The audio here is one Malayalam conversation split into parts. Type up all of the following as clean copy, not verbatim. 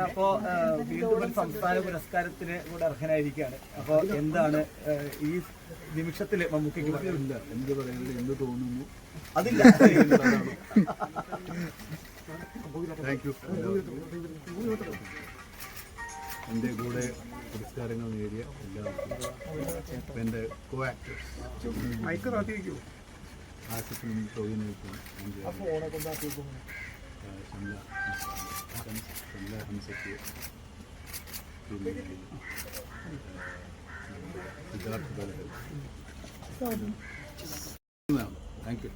അപ്പോ വീണ്ടും സംസ്ഥാന പുരസ്കാരത്തിന് കൂടെ അർഹനായിരിക്കുകയാണ്. അപ്പൊ എന്താണ് ഈ നിമിഷത്തില് മമ്മൂട്ടിക്ക് ഇല്ല എന്ത് പറയുന്നത്, എന്ത് തോന്നുന്നു അതില്ല. Thank you. എൻ്റെ കൂടെ പുരസ്കാരങ്ങൾ നേടിയ എല്ലാവർക്കും, എൻ്റെ കോ ആക്ടേഴ്സ് ആസിഫിനും ടോവിനോയ്ക്കും, ഷംല ഹംസയ്ക്ക്, പിന്നെ സിദ്ധാർത്ഥ ബലഹൽ. Thank you.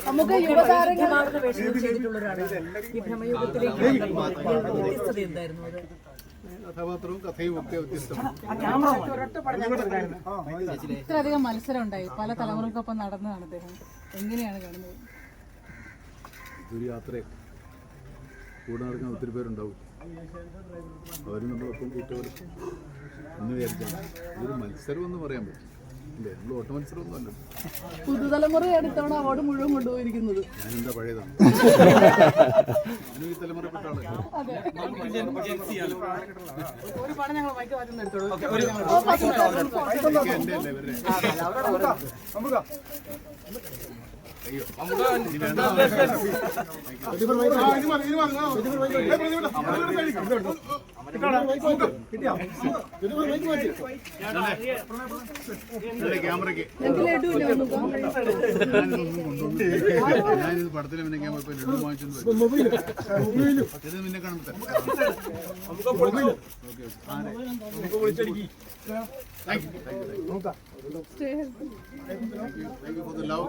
നമുക്ക് യുവതാരങ്ങളുടെ വേഷം ചെയ്തിട്ടുള്ള ഒരാളാണ്. ഈ ഭ്രമയുഗത്തിലേക്ക് കഥാപാത്രവും കഥയും ഒക്കെ വ്യത്യസ്തമാണ്. ഇത്രയധികം മത്സരം ഉണ്ടായി, പല തലമുറകൾക്കൊപ്പം നടന്നതാണ് അദ്ദേഹം. എങ്ങനെയാണ് കാണുന്നത്? ഇതൊരു യാത്രയാണ്, കൂടെ നടക്കുന്ന ഒത്തിരി പേരുണ്ടാവും, അവരും നമ്മളൊപ്പം കൂട്ടുകാരും എന്ന് വിചാരിച്ചാൽ ഇതൊരു മത്സരം എന്ന് പറയാൻ പറ്റും. ഇല്ലേ, നമ്മൾ ഓട്ട മത്സരമൊന്നും അല്ല. പുതുതലമുറയാണ് ഇത്തവണ അവാർഡ് മുഴുവൻ കൊണ്ടുപോയിരിക്കുന്നത്. ഞാനെന്താ പഴയതാണ്, ഞാനും ഈ തലമുറപ്പെട്ട ആളാണ്. എൻ്റെ അല്ലേ ഇവരുടെ അയ്യോ ക്യാമറയ്ക്ക് ഞാനിത് പടത്തിൽ പിന്നെ ക്യാമറ പോയി ലഡു വാങ്ങിച്ചു ഇത് പിന്നെ കാണുമ്പോൾ thank you for the love.